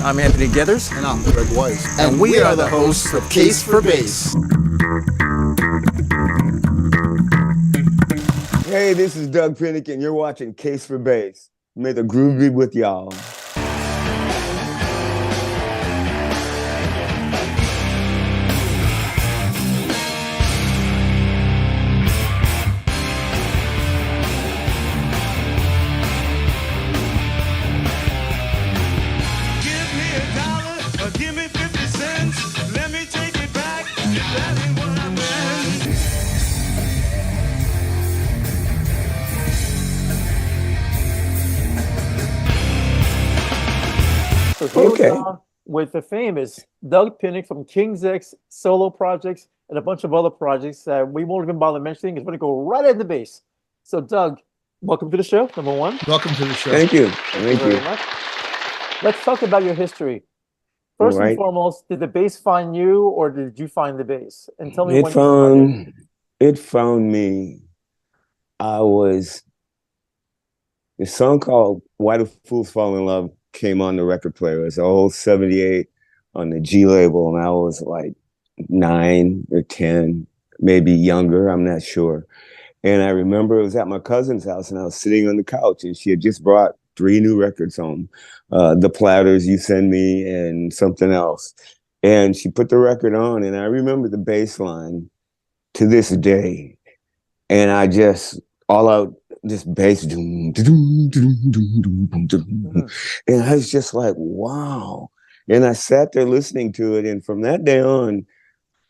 I'm Anthony Geathers. And I'm Gregg Weiss. And we are the hosts of Case for Bass. Hey, this is Doug Pinnick, and you're watching Case for Bass. May the groove be with y'all. Okay. With the famous Doug Pinnick from King's X solo projects and a bunch of other projects that we won't even bother mentioning. It's going to go right at the bass. So, Doug, welcome to the show, number one. Welcome to the show. Thank you. Thank you very much. Let's talk about your history. First and foremost, did the bass find you, or did you find the bass? And tell me it found me. The song called "Why Do Fools Fall in Love" came on the record player. It's a whole 78 on the G label, and I was like 9 or 10, maybe younger, I'm not sure. And I remember it was at my cousin's house, and I was sitting on the couch, and she had just brought 3 new records home, The Platters, You Send Me, and something else. And she put the record on, and I remember the bass line to this day. And I just, all out, this bass, and I was just like, wow. And I sat there listening to it, and from that day on,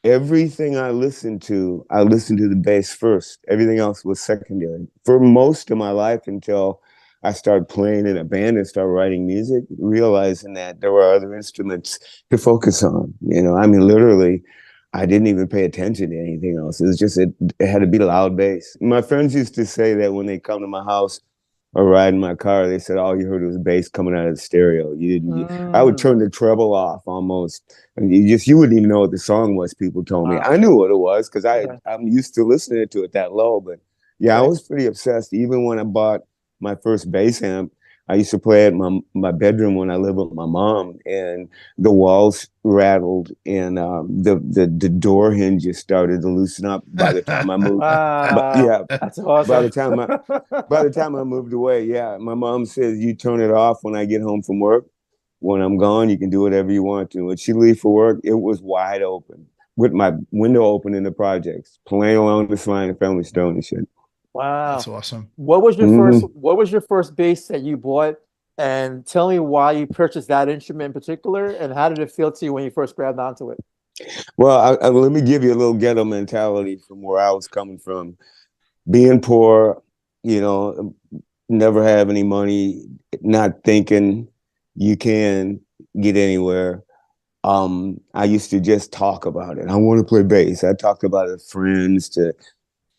everything I listened to the bass first. Everything else was secondary for most of my life until I started playing in a band and started writing music, realizing that there were other instruments to focus on. You know, I mean, literally, I didn't even pay attention to anything else. It was just, it had to be loud bass. My friends used to say that when they come to my house or ride in my car, they said, all you heard was bass coming out of the stereo. I would turn the treble off almost. And you wouldn't even know what the song was, people told me. I knew what it was because I'm used to listening to it that low. But yeah, I was pretty obsessed. Even when I bought my first bass amp, I used to play it in my bedroom when I lived with my mom, and the walls rattled, and the door hinges started to loosen up by the time I moved. Wow. That's awesome. By the time I moved away, my mom says, you turn it off when I get home from work. When I'm gone, you can do whatever you want to. When she leave for work, it was wide open with my window open in the projects, playing along the Sly and Family Stone and shit. Wow, that's awesome. What was your first bass that you bought? And tell me why you purchased that instrument in particular, and how did it feel to you when you first grabbed onto it? Well, let me give you a little ghetto mentality from where I was coming from. Being poor, you know, never have any money, not thinking you can get anywhere. I used to just talk about it. I want to play bass. I talked about it to friends, to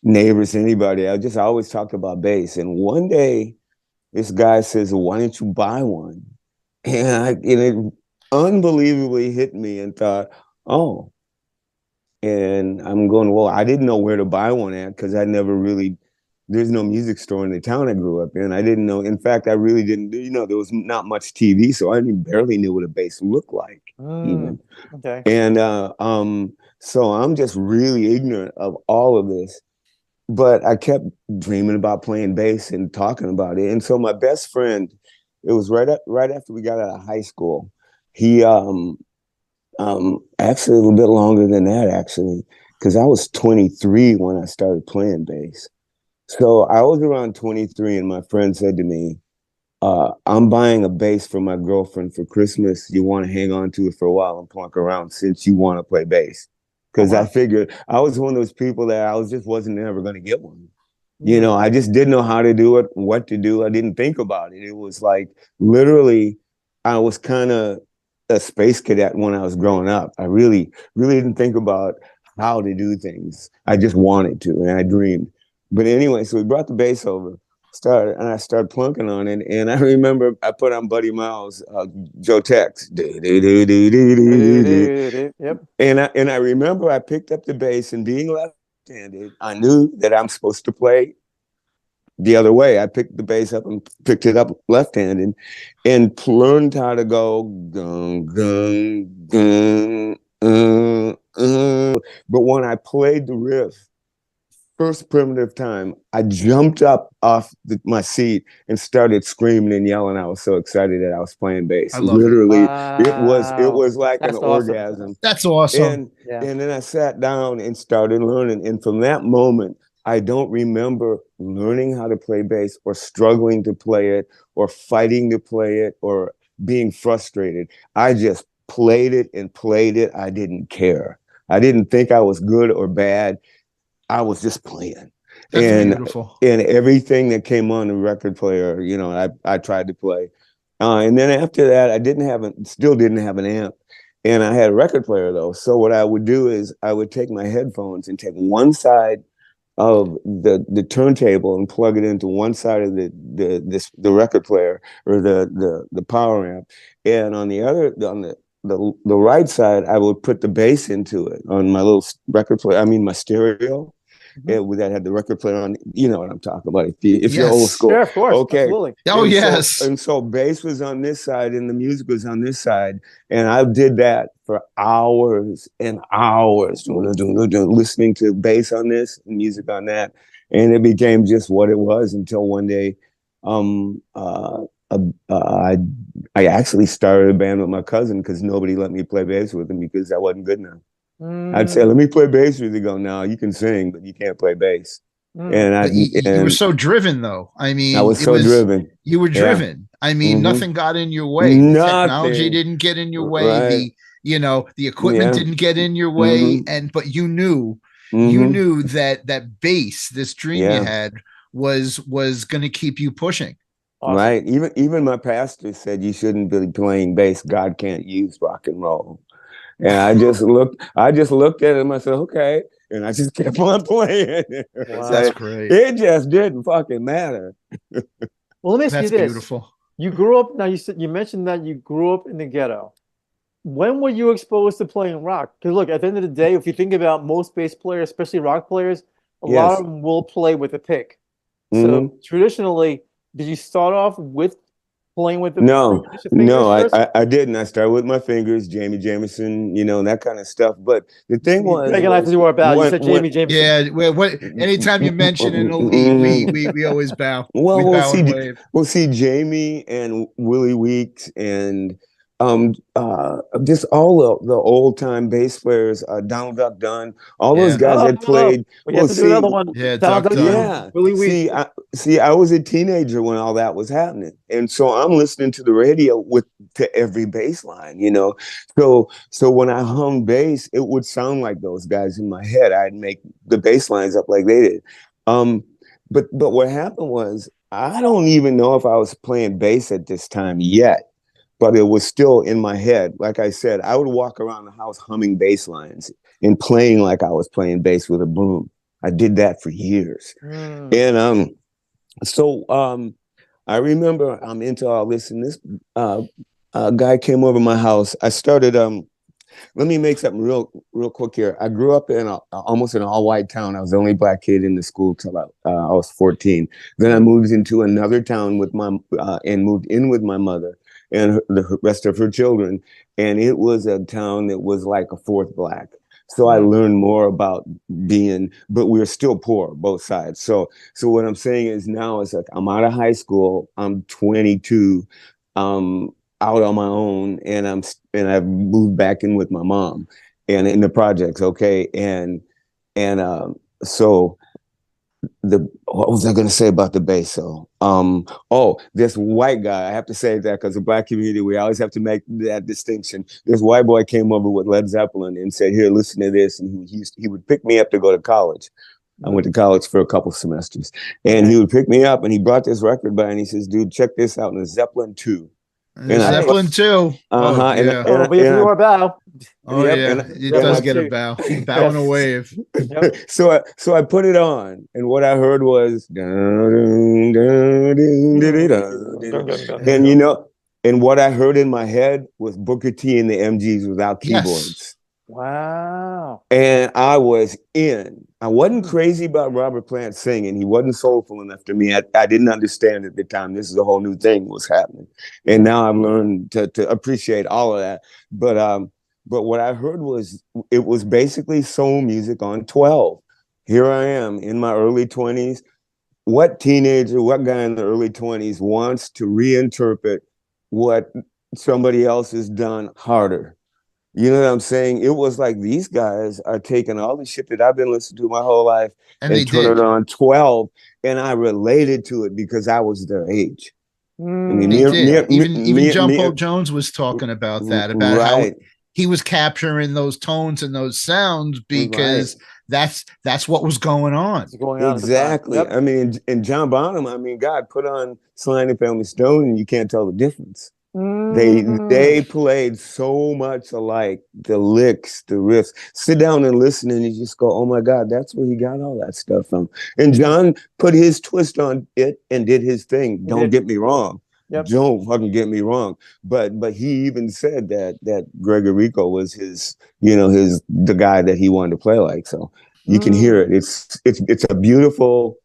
neighbors, anybody. I always talked about bass. And one day, this guy says, why don't you buy one? And it unbelievably hit me and thought, oh. And I'm going, well, I didn't know where to buy one at because I never really, there's no music store in the town I grew up in. I didn't know. In fact, I really didn't, there was not much TV, so I barely knew what a bass looked like even. Okay. And so I'm just really ignorant of all of this. But I kept dreaming about playing bass and talking about it. And so my best friend, it was right after we got out of high school. He actually a little bit longer than that, actually, because I was 23 when I started playing bass. So I was around 23, and my friend said to me, I'm buying a bass for my girlfriend for Christmas. You want to hang on to it for a while and plunk around since you want to play bass. Because I figured I was one of those people that wasn't ever going to get one. You know, I just didn't know how to do it, what to do. I didn't think about it. It was like, literally, I was kind of a space cadet when I was growing up. I really, really didn't think about how to do things. I just wanted to, and I dreamed. But anyway, so we brought the bass over, I started plunking on it. And I remember I put on Buddy Miles, Joe Tex. Yep. And I remember I picked up the bass, and being left-handed, I knew that I'm supposed to play the other way. I picked the bass up and picked it up left-handed and learned how to go gung, gung, gung, but when I played the riff, first primitive time, I jumped up off my seat and started screaming and yelling. I was so excited that I was playing bass. I love Literally, it. it was like That's an awesome. orgasm. That's awesome. And then I sat down and started learning. And from that moment, I don't remember learning how to play bass or struggling to play it or fighting to play it or being frustrated. I just played it and played it. I didn't care. I didn't think I was good or bad. I was just playing. That's beautiful. And everything that came on the record player, you know, I tried to play. And then after that, still didn't have an amp. And I had a record player though. So what I would do is I would take my headphones and take one side of the turntable and plug it into one side of the record player or the power amp. And on the right side, I would put the bass into it on my little record player. I mean, my stereo. That had the record player on. You know what I'm talking about. If you're old school, sure, of course, okay. Absolutely. Oh, and yes. So bass was on this side, and the music was on this side, and I did that for hours and hours, listening to bass on this and music on that, and it became just what it was until one day, I actually started a band with my cousin because nobody let me play bass with him because I wasn't good enough. I'd say, let me play bass with you. Go, no, you can sing, but you can't play bass. And you were so driven, though. I mean, I was so driven. You were driven. I mean, nothing got in your way. The technology didn't get in your way. Right. The equipment didn't get in your way. But you knew that bass, this dream you had, was going to keep you pushing. Awesome. Right. Even my pastor said you shouldn't be playing bass. God can't use rock and roll. And I just looked at him. I said, okay. And I just kept on playing. Wow. That's great. It just didn't fucking matter. Well, let me ask you this. Beautiful. You grew up, now you mentioned that you grew up in the ghetto. When were you exposed to playing rock? Because look, at the end of the day, if you think about most bass players, especially rock players, a lot of them will play with a pick. So traditionally, did you start off with playing with the I didn't. I started with my fingers, Jamie Jameson, that kind of stuff. But the thing was, Greg and I have to do our bow. You said Jamie Jameson. Yeah, well, anytime you mention an elite, we always bow. Well, And wave. We'll see Jamie and Willie Weeks and just all the old time bass players, Donald Duck Dunn, all those guys that played. We have to do another one. Yeah, Duck Dunn. Yeah. Willie Weeks. I was a teenager when all that was happening, and so I'm listening to the radio to every bass line, So when I hum bass, it would sound like those guys in my head. I'd make the bass lines up like they did. But what happened was I don't even know if I was playing bass at this time yet. But it was still in my head. Like I said, I would walk around the house humming bass lines and playing like I was playing bass with a broom. I did that for years. And so I remember I'm into all this, and this guy came over my house. I started, let me make something real quick here. I grew up in almost an all-white town. I was the only black kid in the school till I was 14. Then I moved into another town and moved in with my mother and the rest of her children. And it was a town that was like a fourth black. So I learned more about but we were still poor, both sides. So what I'm saying is now it's like, I'm out of high school. I'm 22, out on my own. And I've moved back in with my mom and in the projects. Okay. So what was I going to say about the bass? So, this white guy, I have to say that because the black community, we always have to make that distinction. This white boy came over with Led Zeppelin and said, here, listen to this. And he would pick me up to go to college. I went to college for a couple semesters, and he would pick me up and he brought this record by and he says, dude, check this out. And it's Zeppelin 2. Zeppelin 2. Uh-huh. We have to do our bow. Oh, yeah. It does get a bow. Bow and a wave. So I put it on, and what I heard was, and what I heard in my head was Booker T and the MGs without keyboards. Wow. And I was in. I wasn't crazy about Robert Plant singing. He wasn't soulful enough to me. I didn't understand at the time. This is a whole new thing was happening. And now I've learned to appreciate all of that. But what I heard was it was basically soul music on 12. Here I am in my early 20s. What teenager, what guy in the early 20s wants to reinterpret what somebody else has done harder? You know what I'm saying? It was like these guys are taking all the shit that I've been listening to my whole life and turn it on 12. And I related to it because I was their age. I mean, even John Paul Jones was talking about that, about how he was capturing those tones and those sounds because that's what was going on. Exactly. Yep. I mean, and John Bonham, I mean, God, put on Sly and the Family Stone and you can't tell the difference. They played so much alike, the licks, the riffs. Sit down and listen and you just go, oh my God, that's where he got all that stuff from. And John put his twist on it and did his thing. Don't get me wrong. Yep. Don't fucking get me wrong. But he even said that Gregg was his, the guy that he wanted to play like. So you can hear it. It's a beautiful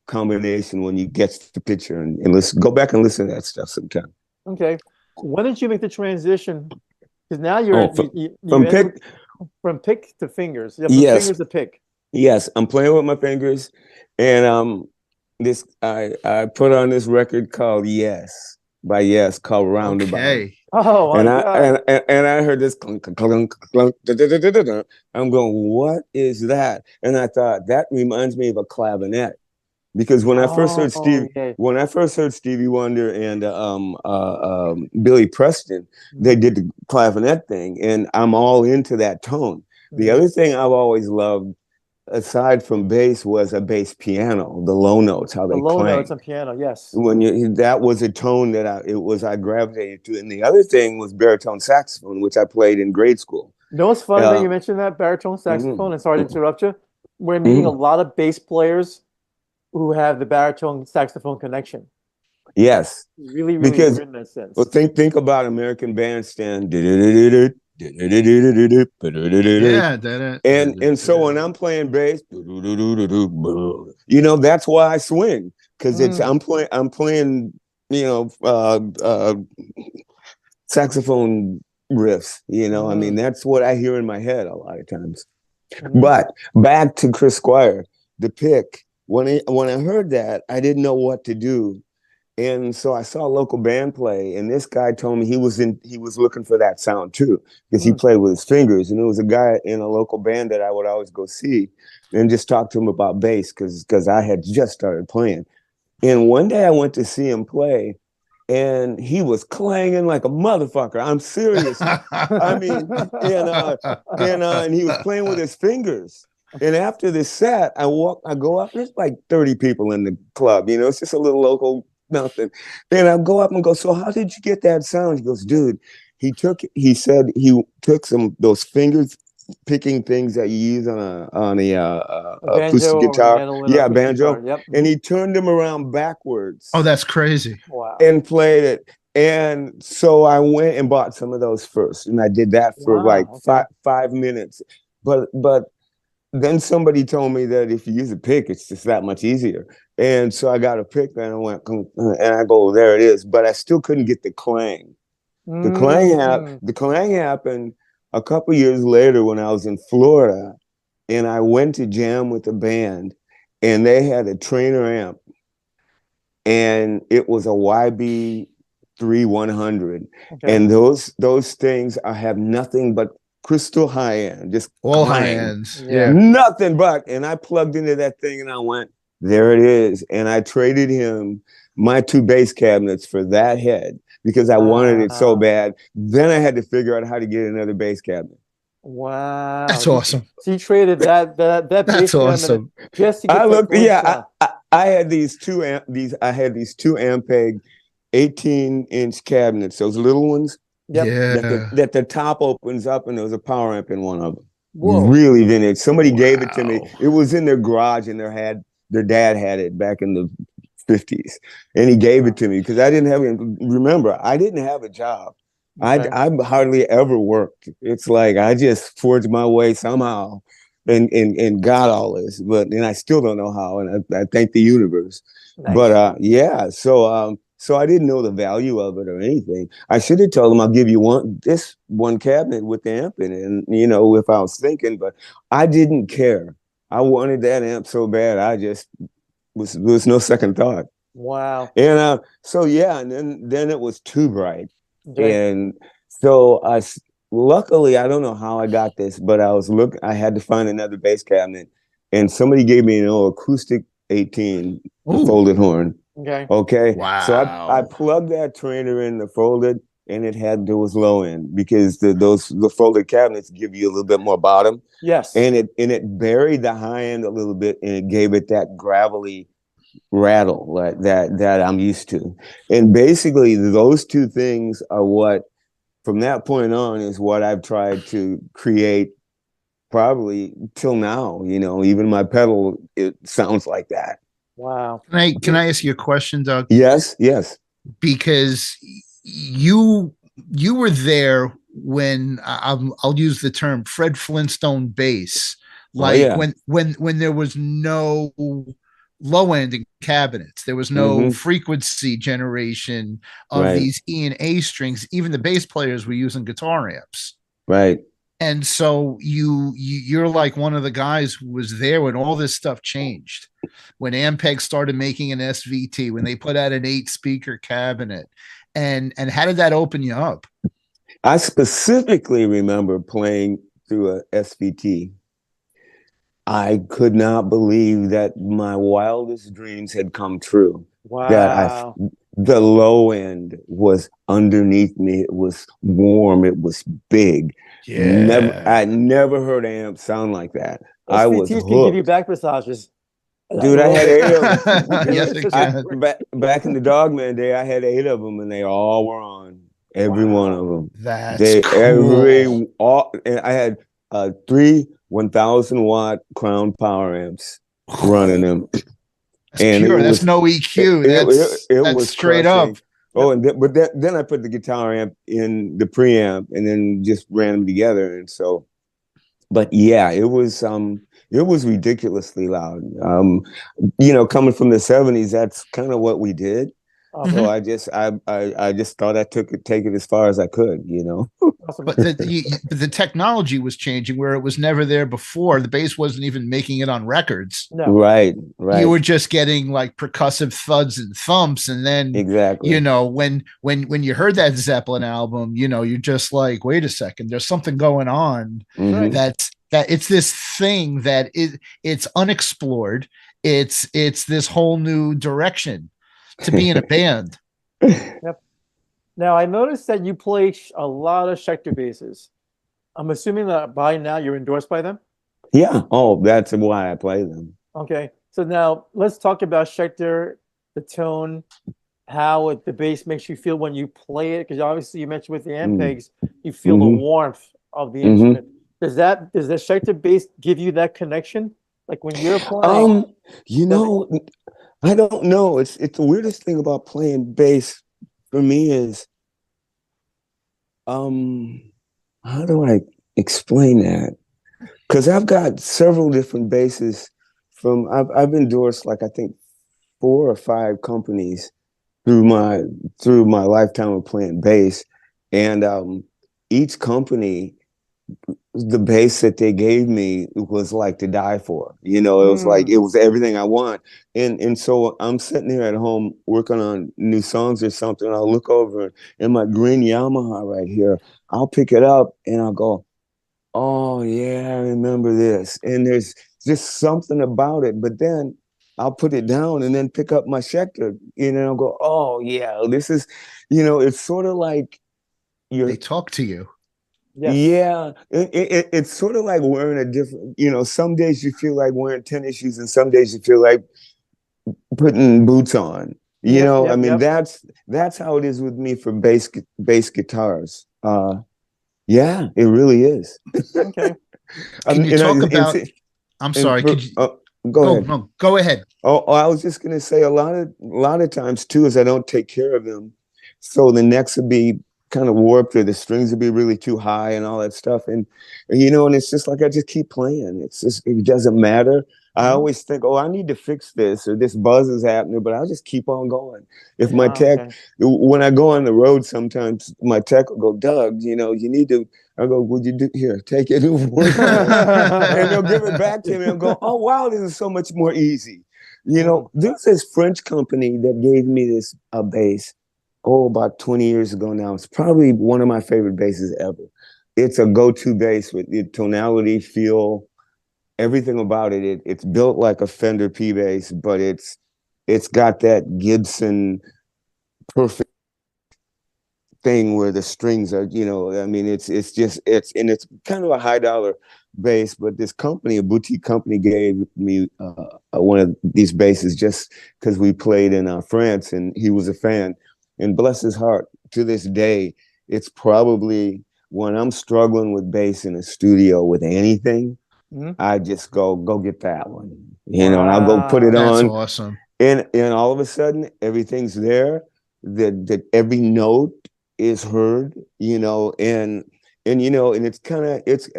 combination when you get the picture and listen. Go back and listen to that stuff sometime. Okay. When did you make the transition? Because now you're from pick to fingers. From fingers to pick. Yes, I'm playing with my fingers, and I put on this record called Yes by Yes called Roundabout. Okay. Oh, and I heard this clunk, clunk, clunk, I'm going, what is that? And I thought that reminds me of a clavinet. Because when I first heard Stevie Wonder and Billy Preston, they did the clavinet thing, and I'm all into that tone. The other thing I've always loved, aside from bass, was a bass piano, the low notes, how they clang. The low notes on piano, yes. That was a tone that I gravitated to, and the other thing was baritone saxophone, which I played in grade school. You know what's funny that you mentioned that baritone saxophone? And sorry to interrupt you. We're meeting a lot of bass players who have the baritone saxophone connection. Yes. Really because, weird in that sense. Well, think about American Bandstand. And so when I'm playing bass, that's why I swing. Because I'm playing, saxophone riffs, I mean, that's what I hear in my head a lot of times. But back to Chris Squire, the pick. When I heard that, I didn't know what to do. And so I saw a local band play, and this guy told me he was looking for that sound too, because he played with his fingers. And it was a guy in a local band that I would always go see and just talk to him about bass because I had just started playing. And one day I went to see him play, and he was clanging like a motherfucker. I'm serious. I mean, and he was playing with his fingers. And after this set, I go up, there's like 30 people in the club, it's just a little local nothing. And I go up and go, so how did you get that sound? He goes, dude, he said he took those fingers picking things that you use on a acoustic guitar. Banjo. Yep. And he turned them around backwards. Oh, that's crazy. Wow. And played it. And so I went and bought some of those first. And I did that for 5 minutes. But then somebody told me that if you use a pick, it's just that much easier. And so I got a pick and I went, and I go, there it is. But I still couldn't get the clang. The clang happened a couple years later when I was in Florida, and I went to jam with a band, and they had a trainer amp, and it was a YB3100. Okay. And those things have nothing but crystal high end, just all high ends. Yeah. Nothing but. And I plugged into that thing and I went, there it is. And I traded him my 2 bass cabinets for that head because I wanted it so bad. Then I had to figure out how to get another bass cabinet. Wow. That's awesome. So you traded that bass awesome. Just to get I had these two Ampeg 18-inch cabinets, those little ones. Yep. Yeah. That the top opens up and there was a power amp in one of them. Whoa. Really vintage. Somebody gave it to me. It was in their garage and their dad had it back in the 50s. And he gave it to me because I didn't have it. Remember, I didn't have a job. Okay. I hardly ever worked. It's like I just forged my way somehow and got all this, and I still don't know how, and I thank the universe. Nice. But yeah, so I didn't know the value of it or anything. I should have told him I'll give you one cabinet with the amp in it, and if I was thinking, but I didn't care. I wanted that amp so bad. I just was no second thought. Wow. And so yeah, and then it was too bright. Okay. And so luckily, I don't know how I got this, but I had to find another bass cabinet, and somebody gave me an old acoustic 18 folded horn. Okay. Okay. Wow. So I plugged that trainer in the folded, and there was low end, because the folded cabinets give you a little bit more bottom. Yes. And it buried the high end a little bit, and it gave it that gravelly rattle that I'm used to. And basically those two things are what, from that point on, is what I've tried to create probably till now. Even my pedal, it sounds like that. Wow. Can I ask you a question, Doug? Yes. Because you were there when I'll use the term Fred Flintstone bass, like when there was no low end in cabinets, there was no frequency generation of these E and A strings. Even the bass players were using guitar amps, right? And so you're like one of the guys who was there when all this stuff changed, when Ampeg started making an SVT, when they put out an 8-speaker cabinet, and how did that open you up? I specifically remember playing through a SVT. I could not believe that my wildest dreams had come true. Wow. That the low end was underneath me. It was warm. It was big. Yeah. I never heard amp sound like that. SVTs I was can give you hooked. back massages. Dude, I had 8 of them. Yes, it can. Back in the Dogman day, I had 8 of them, and they all were on. Every one of them. That's cool. And I had 3 1,000-watt Crown power amps running them. That's pure. That's no EQ. That's was straight crushing. up. Oh, but then I put the guitar amp in the preamp, and then just ran them together. And so, but yeah, it was ridiculously loud. Coming from the 70s, that's kind of what we did. So I just thought I take it as far as I could, Awesome. But the technology was changing where it was never there before. The bass wasn't even making it on records. No. Right. You were just getting like percussive thuds and thumps, and then exactly. When you heard that Zeppelin album, you're just like, wait a second, there's something going on. That it's this thing that it's unexplored. It's this whole new direction to be in a band. Yep. Now I noticed that you play a lot of Schecter basses. I'm assuming that by now you're endorsed by them. Yeah. Oh, that's why I play them. Okay. So now let's talk about Schecter, the tone, how the bass makes you feel when you play it. Because obviously you mentioned with the Ampegs, you feel the warmth of the instrument. Does the Schecter bass give you that connection? Like when you're playing? I don't know. It's the weirdest thing about playing bass for me is, how do I explain that? Because I've got several different basses I've endorsed, like, I think 4 or 5 companies through my lifetime of playing bass, and each company, the bass that they gave me was like to die for. It was like, it was everything I want. And so I'm sitting here at home working on new songs or something. I'll look over in my green Yamaha right here. I'll pick it up and I'll go, oh yeah, I remember this. And there's just something about it. But then I'll put it down and then pick up my Schecter, and I'll go, oh yeah, this is, it's sort of like they talk to you. Yes. Yeah, it's sort of like wearing a different, some days you feel like wearing tennis shoes, and some days you feel like putting boots on. That's how it is with me for bass guitars. Yeah, it really is. Okay. Can you talk about? I'm sorry. Go ahead. No, go ahead. Oh, I was just gonna say a lot of times too is I don't take care of them, so the necks would be kind of warped, or the strings would be really too high and all that stuff. And you know, and it's just like I just keep playing. It's just, it doesn't matter. I always think, oh, I need to fix this, or this buzz is happening, but I'll just keep on going. If my tech, when I go on the road, sometimes my tech will go, Doug, you know, you need to. I go, would you do here? Take it, and they'll give it back to me and go, oh wow, this is so much more easy. You know, there's this French company that gave me this bass, about 20 years ago now. It's probably one of my favorite basses ever. It's a go-to bass with the tonality, feel, everything about it. It's built like a Fender P bass, but it's got that Gibson perfect thing where the strings are, you know, I mean, it's kind of a high dollar bass, but this company, a boutique company, gave me one of these basses just because we played in France and he was a fan. And bless his heart, to this day, it's probably when I'm struggling with bass in a studio with anything, I just go get that one, you know, and I'll go put it on. That's awesome. And all of a sudden, everything's there. That every note is heard, you know, and you know, and it's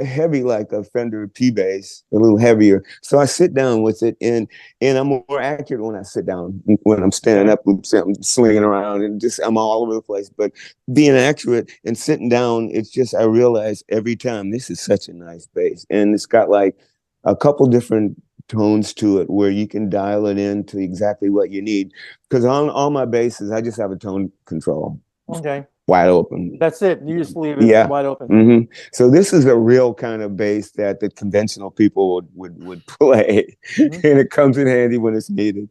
heavy like a Fender P bass, a little heavier. So I sit down with it, and I'm more accurate when I sit down. When I'm standing up, I'm swinging around, and I'm all over the place. But being accurate and sitting down, it's just, I realize every time, this is such a nice bass, and it's got like a couple different tones to it where you can dial it in to exactly what you need. Because on all my basses, I just have a tone control. Okay. Wide open. That's it. You just leave it wide open. Mm-hmm. So this is a real kind of bass that the conventional people would play, and it comes in handy when it's needed.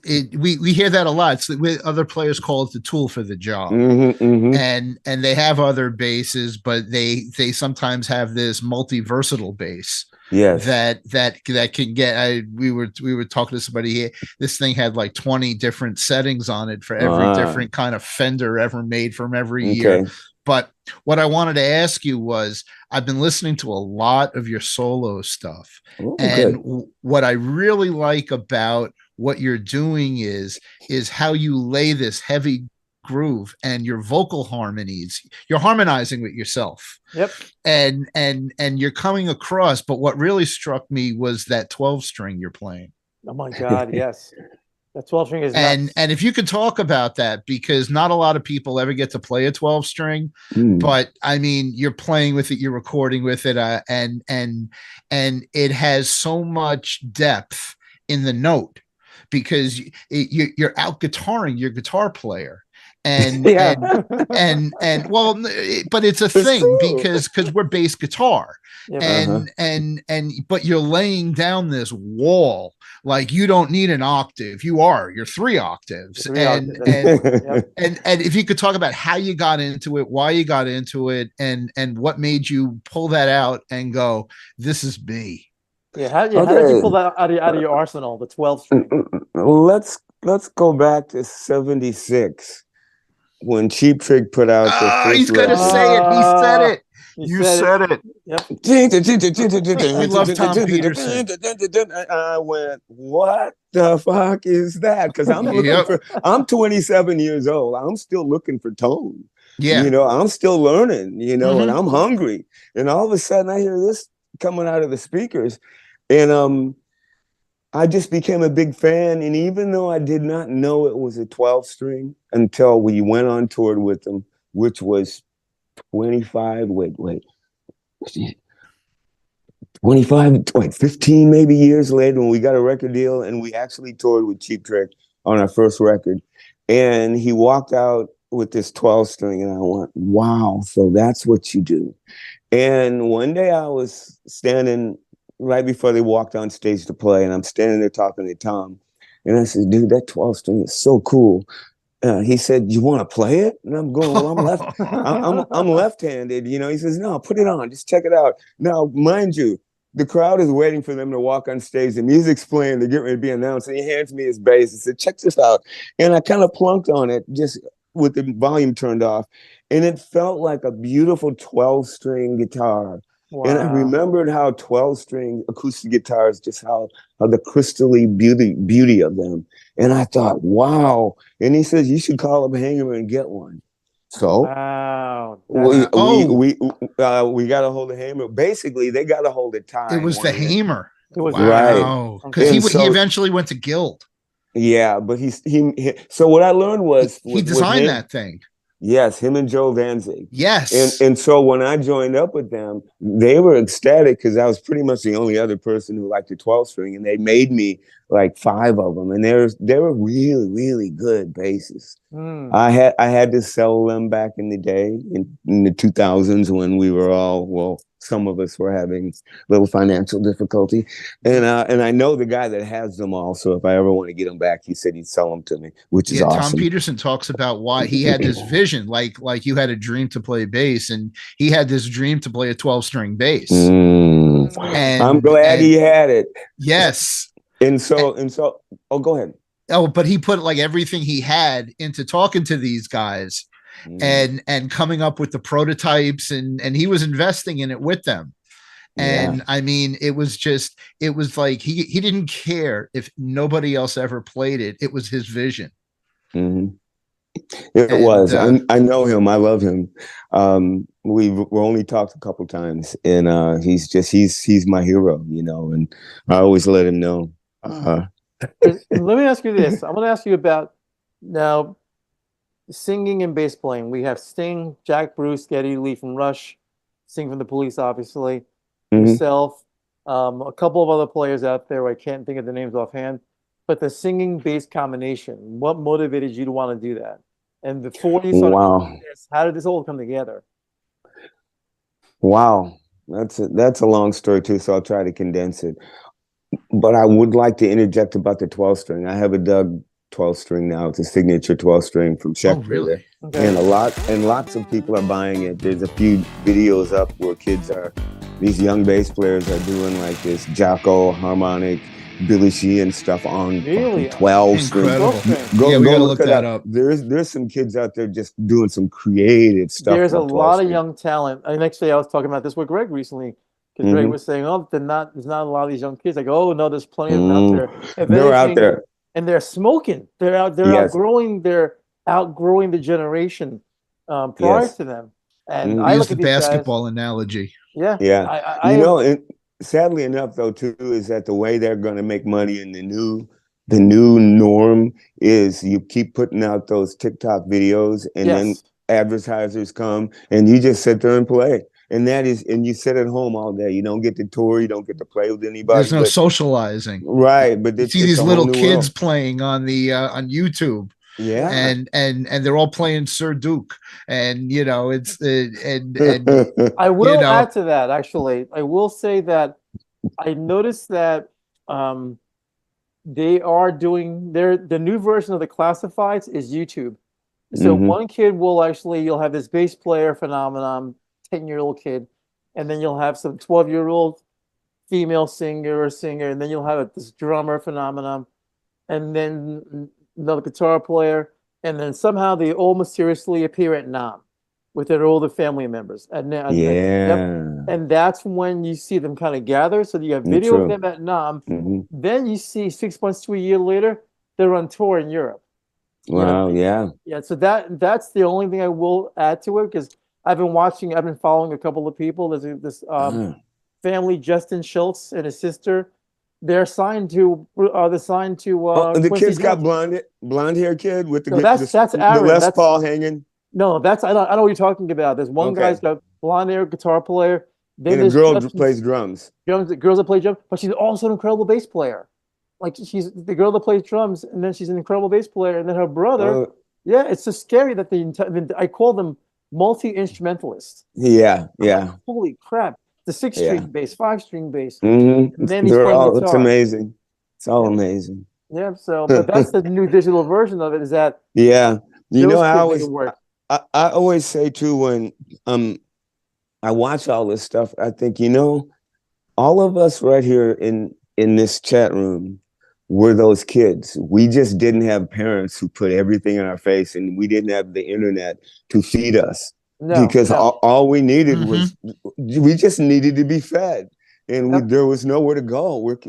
We hear that a lot. Other players call it the tool for the job, and they have other basses, but they sometimes have this multi-versatile bass. Yes, that can get. We were talking to somebody here. This thing had like 20 different settings on it for every different kind of Fender ever made from every year. But what I wanted to ask you was, I've been listening to a lot of your solo stuff, and what I really like about what you're doing is how you lay this heavy groove and your vocal harmonies. You're harmonizing with yourself. Yep. And you're coming across, but what really struck me was that 12 string you're playing. Oh my God, yes. That 12 string is nuts. And if you could talk about that, because not a lot of people ever get to play a 12 string, but I mean, you're playing with it, you're recording with it, and it has so much depth in the note, because you're out guitaring your guitar player. And well, but it's a thing because we're bass guitar, but you're laying down this wall like you don't need an octave. You're 3 octaves. And if you could talk about how you got into it, why you got into it, and what made you pull that out and go, this is me. Yeah, how did you pull that out of your arsenal, the 12 string? Let's go back to 76 when Cheap Trick put out the first he's gonna say it. He said it. You said it. Yep. We love Tom Peterson. I went, what the fuck is that? Because I'm looking I'm 27 years old. I'm still looking for tone. Yeah. You know, I'm still learning, you know, and I'm hungry. And all of a sudden I hear this coming out of the speakers. And I just became a big fan. And even though I did not know it was a 12 string until we went on tour with them, which was 25, 15 maybe years later, when we got a record deal and we actually toured with Cheap Trick on our first record. And he walked out with this 12 string and I went, wow, so that's what you do. And one day I was standing right before they walked on stage to play, and I'm standing there talking to Tom, and I said, dude, that 12 string is so cool. He said, you want to play it? And I'm going, well, I'm left-handed. You know, he says, no, put it on, just check it out. Now, mind you, the crowd is waiting for them to walk on stage. The music's playing, they're getting ready to be announced, and he hands me his bass and said, check this out. And I kind of plunked on it just with the volume turned off, and it felt like a beautiful 12-string guitar. Wow. And I remembered how 12-string acoustic guitars, just how the crystally beauty of them. And I thought, wow. And he says, you should call up Hangerman and get one. So down? We got a hold of Hamer. Basically, they got a hold of Ty. It was the Hamer. It was Wow. Because And he eventually went to Guild. Yeah, but he so what I learned was he designed that thing. Yes, him and Joe Vanzig. Yes. And so when I joined up with them, they were ecstatic because I was pretty much the only other person who liked the 12 string, and they made me like 5 of them, and they were really, really good bassists. I had to sell them back in the day in the 2000s when we were all, some of us were having little financial difficulty, and I know the guy that has them all. So if I ever want to get them back, he said he'd sell them to me, which is awesome. Tom Peterson talks about why he had this vision, like you had a dream to play bass, and he had this dream to play a 12-string bass. And I'm glad he had it. Yes. And so, go ahead. Oh, but he put like everything he had into talking to these guys and coming up with the prototypes, and he was investing in it with them. And I mean, it was like he didn't care if nobody else ever played it. It was his vision. It was. I know him. I love him. We've only talked a couple times, and he's my hero, and I always let him know. Let me ask you this. I want to ask you about now singing and bass playing. We have Sting, Jack Bruce, Geddy Lee from Rush, Sing from the Police, obviously, yourself, a couple of other players out there. I can't think of the names offhand, but the singing bass combination, what motivated you to want to do that? And before you started doing this, how did this all come together? Wow, that's a long story too, so I'll try to condense it. But I would like to interject about the 12 string. I have a Doug 12 string now. It's a signature 12 string from Schecter. Oh, really? Okay. And lots of people are buying it. There's a few videos up where these young bass players are doing like this Jocko harmonic, Billy Sheehan stuff on 12 string. Go look that up. There's some kids out there just doing some creative stuff. There's a lot of young talent. And actually, I was talking about this with Gregg recently. Because Gregg was saying, there's not a lot of these young kids. Like, oh no, there's plenty of them out there. They're out there, and they're smoking. They're outgrowing. They're outgrowing the generation prior to them. And I use the basketball analogy. Yeah, and sadly enough, though, too, is that the way they're going to make money in the new norm is you keep putting out those TikTok videos, and then advertisers come, and you just sit there and play. And you sit at home all day. You don't get to tour. You don't get to play with anybody. There's no socializing, right? But you see these little kids playing on the on YouTube, and they're all playing Sir Duke, and it's and I will add to that. Actually, I will say that I noticed that they are doing the new version of the classifieds is YouTube. So one kid you'll have this bass player phenomenon. 10-year-old kid, and then you'll have some 12-year-old female singer, and then you'll have this drummer phenomenon, and then another guitar player, and then somehow they all mysteriously appear at NAMM with their older family members. And that's when you see them kind of gather. So you have video of them at NAMM. Then you see 6 months to a year later, they're on tour in Europe. Wow, yeah. So that's the only thing I will add to it, because I've been following a couple of people. There's this family, Justin Schultz and his sister. They're signed to the kid's got blonde hair kid with the that's Aaron. The Les Paul hanging. No, I don't know what you're talking about. There's one guy's got blonde hair, guitar player. Then and a girl who plays drums. Girls that play drums, but she's also an incredible bass player. Like, she's the girl that plays drums, and then she's an incredible bass player. And then her brother, it's so scary that I call them multi-instrumentalists. Yeah. Holy crap. The 6-string bass, 5-string bass. And then he's playing guitar. It's amazing. It's all amazing. Yeah, but that's the new digital version of it, is that I always say too, when I watch all this stuff, I think, all of us right here in this chat room were those kids. We just didn't have parents who put everything in our face, and we didn't have the internet to feed us. All we needed was, we just needed to be fed, and there was nowhere to go. What'd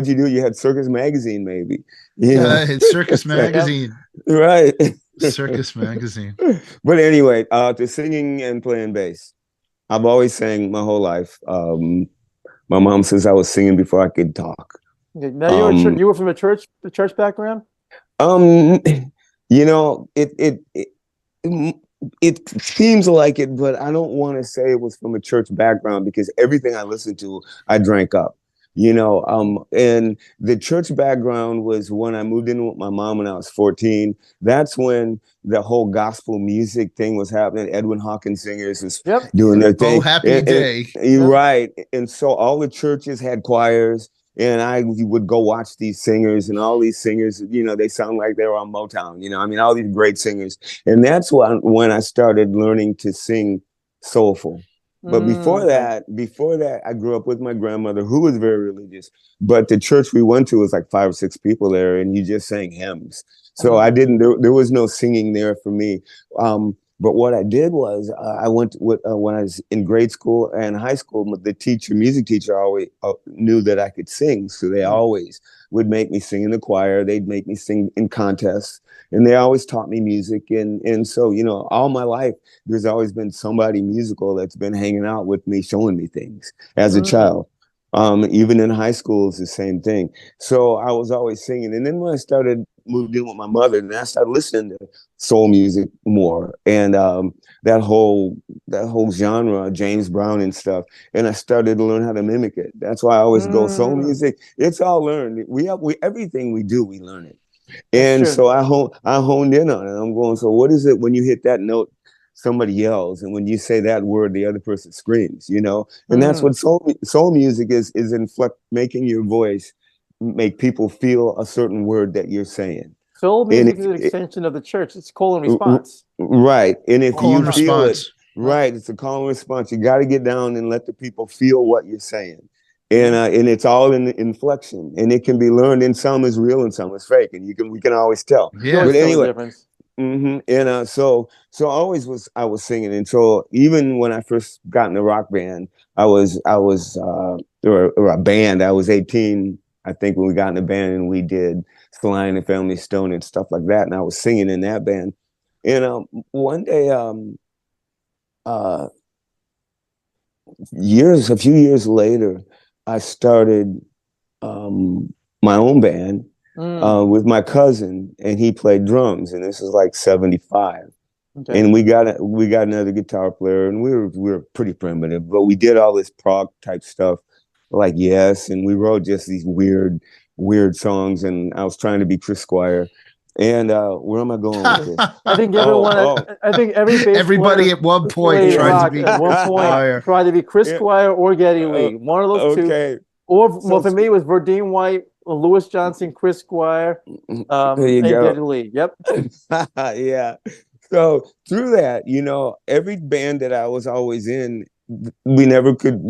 you do? You had Circus Magazine, maybe. It's Circus Magazine. Right. Circus Magazine. But anyway, to singing and playing bass. I've always sang my whole life. My mom says I was singing before I could talk. Okay, now you were from the church background? Um, you know, it seems like it, but I don't want to say it was from a church background because everything I listened to, I drank up. And the church background was when I moved in with my mom when I was 14. That's when the whole gospel music thing was happening. Edwin Hawkins singers was doing their thing. Oh, happy day. You're right. And so all the churches had choirs. And I would go watch these singers, and all these singers, they sound like they were on Motown, I mean, all these great singers. And that's when I started learning to sing soulful. But before that, I grew up with my grandmother, who was very religious. But the church we went to was like 5 or 6 people there, and you just sang hymns. So there was no singing there for me. But what I did was I went with when I was in grade school and high school, the music teacher always knew that I could sing. So they always would make me sing in the choir. They'd make me sing in contests, and they always taught me music. And so, all my life, there's always been somebody musical that's been hanging out with me, showing me things as a child. Even in high school, it's the same thing. So I was always singing. And then when I moved in with my mother, and I started listening to soul music more, and that whole genre, James Brown and stuff. And I started to learn how to mimic it. That's why I always go soul music. It's all learned. Everything we do, we learn it. And so I honed in on it. I'm going, so what is it when you hit that note? Somebody yells, and when you say that word, the other person screams, and that's what soul music is making your voice make people feel a certain word that you're saying. Soul music is an extension of the church. It's call and response. Right. And if call you feel it, right, it's a call and response. You got to get down and let the people feel what you're saying. And it's all in the inflection, and it can be learned, and some is real and some is fake, and we can always tell. Yeah. But anyway. And so I was singing, and so even when I first got in the rock band, I was a band. I was 18, I think, when we got in the band, and we did Sly and the Family Stone and stuff like that, and I was singing in that band. And one day, a few years later, I started my own band. With my cousin, and he played drums, and this is like 75. Okay. And we got another guitar player, and we were pretty primitive, but we did all this prog type stuff like Yes, and we wrote just these weird songs, and I was trying to be Chris Squire. And where am I going with this? I think everybody at one point tried to be Chris Squire or Geddy Lee. One of those two. Or for me, it was Verdine White, Louis Johnson, Chris Squire, and Geddy Lee. Yep. Yeah. So through that, every band that I was always in, we never could,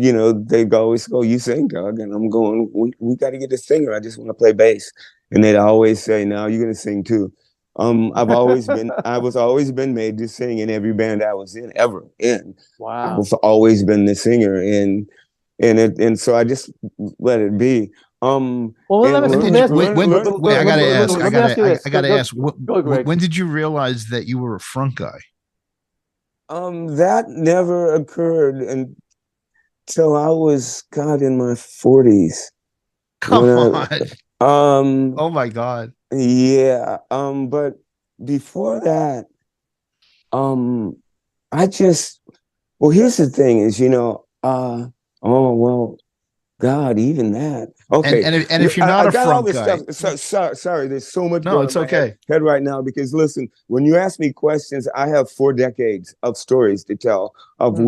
they'd always go, "You sing, Doug," and I'm going, we got to get a singer. I just want to play bass. And they'd always say, "No, you're going to sing too." I was always been made to sing in every band I was in ever. And wow, I've always been the singer, and so I just let it be. I gotta ask. When did you realize that you were a front guy? That never occurred until I was in my 40s. Come on. Oh my God. Yeah. But before that, here's the thing is, God, even that. Okay. And if you're not a front guy. Sorry, there's so much going on in my head right now, because listen, when you ask me questions, I have 4 decades of stories to tell of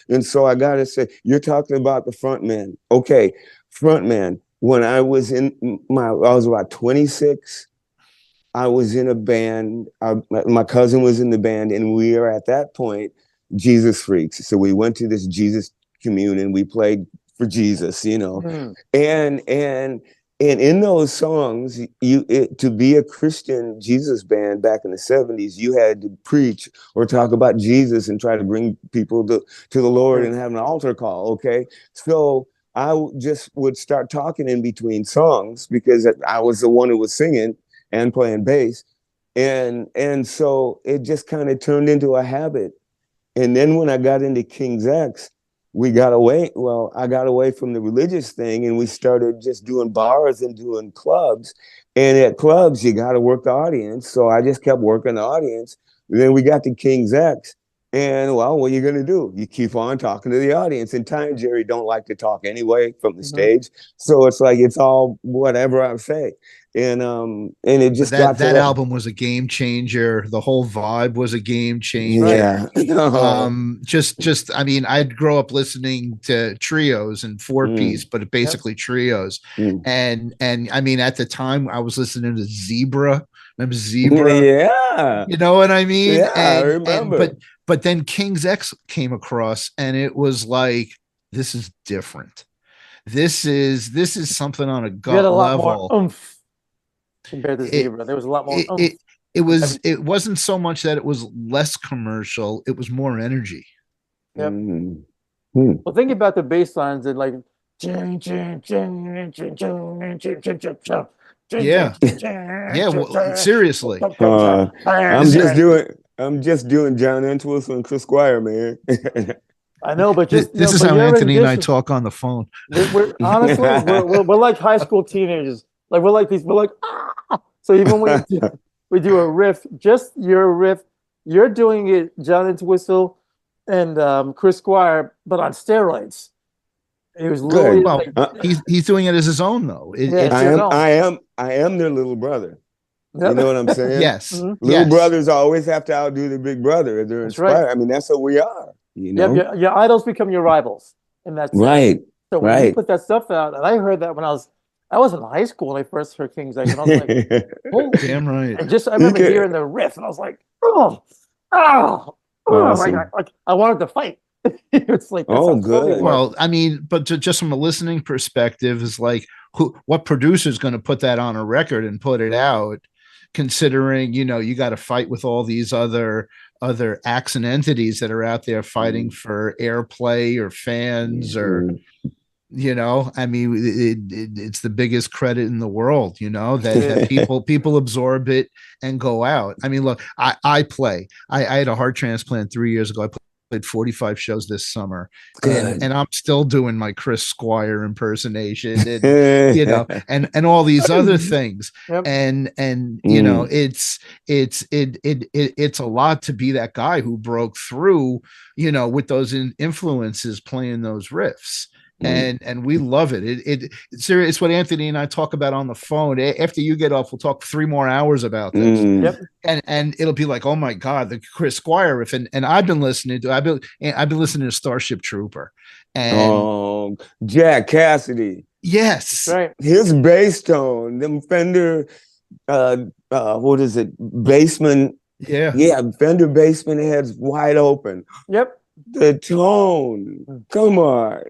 and so I gotta say, you're talking about the frontman. Okay, frontman. When I was I was about 26. I was in a band. My cousin was in the band, and we are at that point Jesus freaks. So we went to this Jesus communion. We played for Jesus, and in those songs, to be a Christian Jesus band back in the 70s, you had to preach or talk about Jesus and try to bring people to the Lord and have an altar call. Okay, so I just would start talking in between songs because I was the one who was singing and playing bass. And so it just kind of turned into a habit. And then when I got into King's X, I got away from the religious thing, and we started just doing bars and doing clubs. And at clubs, you got to work the audience. So I just kept working the audience. And then we got to King's X. And well, what are you going to do? You keep on talking to the audience. And Ty and Jerry don't like to talk anyway from the stage. So it's like, it's all whatever I say. And it just got that album was a game changer. The whole vibe was a game changer. Yeah. Just I mean, I'd grow up listening to trios and four-piece, but basically trios. And I mean, at the time I was listening to Zebra. Remember Zebra? Yeah. You know what I mean? Yeah, I remember. But then King's X came across, and it was like, this is different. This is something on a gut level. More oomph compared to Zebra. There was a lot more oomph. It wasn't so much that it was less commercial, it was more energy. Yep. Well, think about the bass lines and like well, seriously. I'm just doing John Entwistle and Chris Squire, man. I know, but this is how Anthony and I talk on the phone. We're honestly, we're like high school teenagers. Like we're like ah. So even when we do a riff, just your riff, you're doing it, John Entwistle and Chris Squire, but on steroids. It was literally he's doing it as his own though. I am their little brother. Yep. You know what I'm saying? Yes. Little brothers always have to outdo the big brother. They're inspired. Right. I mean, that's what we are. You know? Yep, your idols become your rivals, and that's right. So when you put that stuff out, and I heard that when I was in high school when I first heard King's X, and I was like, "Oh, damn right!" And I remember hearing the riff, and I was like, awesome. like I wanted to fight. It's like, good. Well, I mean, but just from a listening perspective, is like, what producer is going to put that on a record and put it out? Considering, you got to fight with all these other acts and entities that are out there fighting for airplay or fans or, I mean, it's the biggest credit in the world, that people absorb it and go out. I mean, look, I had a heart transplant 3 years ago. I played 45 shows this summer, and I'm still doing my Chris Squire impersonation, and and all these other things. Yep. And it's a lot to be that guy who broke through, with those influences playing those riffs. And we love it. It's what Anthony and I talk about on the phone. After you get off, we'll talk 3 more hours about this. Yep. And it'll be like, oh my God, the Chris Squire riff. And I've been listening to Starship Trooper. And Jack Cassidy. Yes. Right. His bass tone, them Fender what is it? Bassman. Yeah. Yeah, Fender Bassman heads wide open. Yep. The tone, come on.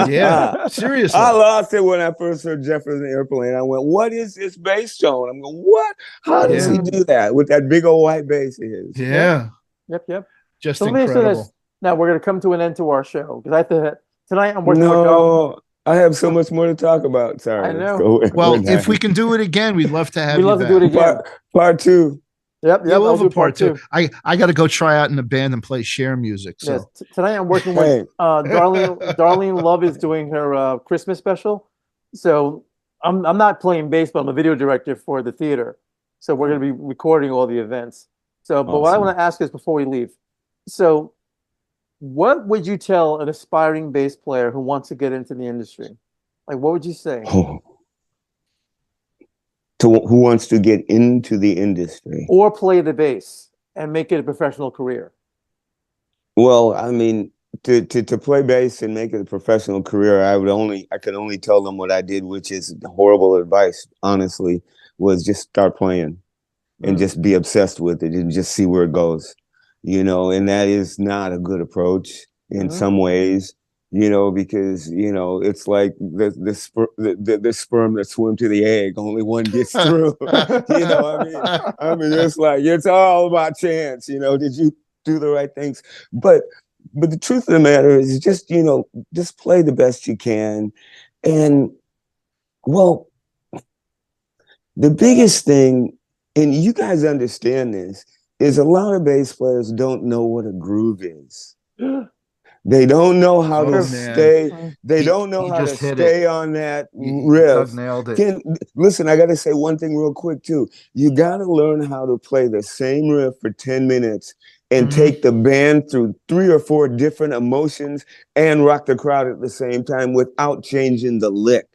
Yeah, seriously. I lost it when I first heard Jefferson Airplane. I went, what is this bass tone? I'm going, what? How does he do that with that big old white bass of his? Yeah. Yep. Just so incredible. Now we're going to come to an end to our show because tonight I'm working. I have so much more to talk about. Sorry. I know. Well, if we can do it again, we'd love to have you. We'd love to do it again. Part 2. Yep. We'll have a part 2. I got to go try out in a band and play share music. So yes. Tonight I'm working with Darlene Love is doing her Christmas special. So I'm not playing bass, but I'm a video director for the theater. So we're going to be recording all the events. So, but what I want to ask is before we leave. So, what would you tell an aspiring bass player who wants to get into the industry? Like, what would you say? Who wants to get into the industry or play the bass and make it a professional career? Well, I mean, to play bass and make it a professional career, I could only tell them what I did, which is horrible advice, honestly, was just start playing and just be obsessed with it and just see where it goes, and that is not a good approach in some ways. Because it's like the sperm that swim to the egg, only one gets through. I mean, it's like it's all about chance. Did you do the right things? But the truth of the matter is, just just play the best you can, and well, the biggest thing and you guys understand this, is a lot of bass players don't know what a groove is. They don't know how to stay. They don't know how to stay on that riff. Doug nailed it. Listen, I got to say one thing real quick too. You got to learn how to play the same riff for 10 minutes and take the band through 3 or 4 different emotions and rock the crowd at the same time without changing the lick.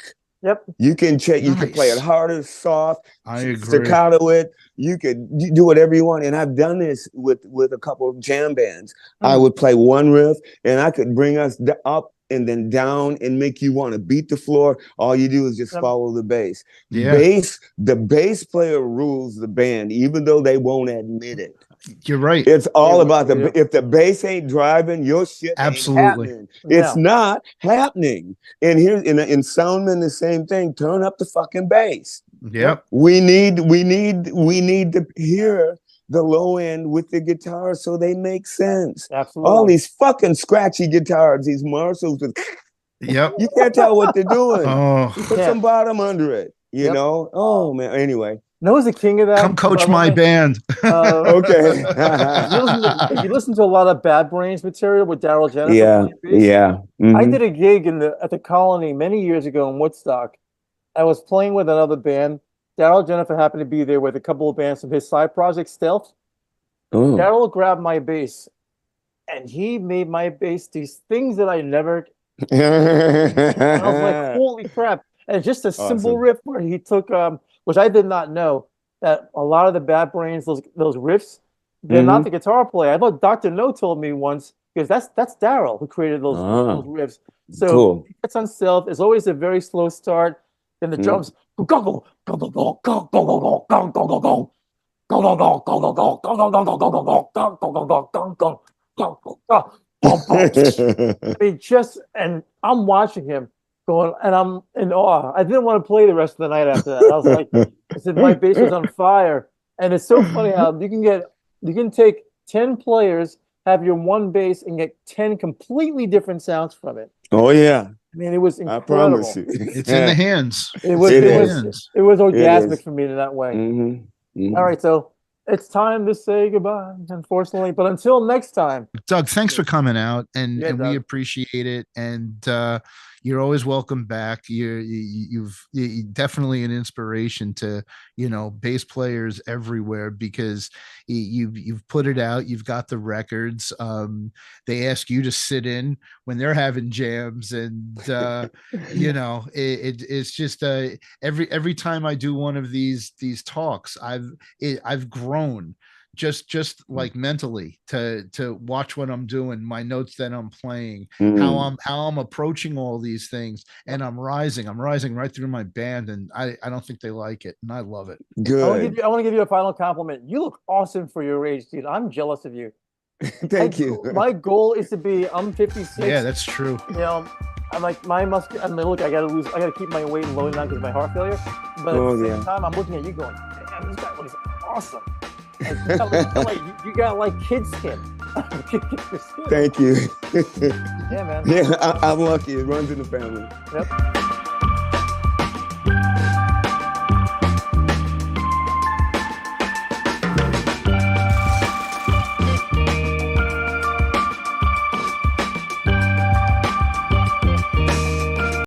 Yep. You can check. You can play it harder, soft, I agree. staccato it. You could do whatever you want. And I've done this with a couple of jam bands. I would play one riff, and I could bring us up and then down and make you want to beat the floor. All you do is just follow the bass. Yeah. The bass player rules the band, even though they won't admit it. You're right. It's all about if the bass ain't driving, your shit Absolutely. ain't happening. It's not happening. And here in Soundman, the same thing. Turn up the fucking bass. Yep. We need to hear the low end with the guitar so they make sense. Absolutely. All these fucking scratchy guitars, these Marshalls with Yep. you can't tell what they're doing. Oh, You put some bottom under it, you know? Oh man. Anyway. No, who's the king of that? come coach my band. Okay. If you listen to a lot of Bad Brains material with Daryl Jennifer, Yeah. I did a gig at the Colony many years ago in Woodstock. I was playing with another band. Daryl Jennifer happened to be there with a couple of bands from his side project, Stealth. Daryl grabbed my bass, and he made my bass these things that I never. And I was like, holy crap! And just a simple riff where he took, which I did not know, that a lot of the Bad Brains, those riffs, they're not the guitar player. I thought Dr. No told me once, because that's Daryl who created those riffs. So it's on Stealth. It's always a very slow start. Then the drums go go go go go go go go go go go go go. I mean, and I'm watching him going, and I'm in awe. I didn't want to play the rest of the night after that. I was like, I said, my bass was on fire. And it's so funny how you can take 10 players, have your one bass, and get 10 completely different sounds from it. Oh yeah. I mean, it was incredible. I promise you. It's in the hands. It was orgasmic for me in that way. All right, so it's time to say goodbye, unfortunately. But until next time, Doug, thanks for coming out, and we appreciate it. And you're always welcome back. You're definitely an inspiration to bass players everywhere, because you've put it out. You've got the records. They ask you to sit in when they're having jams, and it's just every time I do one of these talks, I've grown. Just like mentally to watch what I'm doing, my notes that I'm playing, how I'm approaching all these things, and I'm rising right through my band, and I don't think they like it, and I love it. Good. I want to give you a final compliment. You look awesome for your age, dude. I'm jealous of you. Thank you. My goal is to be. I'm 56. Yeah, that's true. I'm like my muscle. I mean, look, I gotta keep my weight low now because of my heart failure. But at the same time, I'm looking at you going, damn, this guy looks awesome. You got like kid skin. Thank you. Yeah, man. Yeah, I'm lucky. It runs in the family. Yep.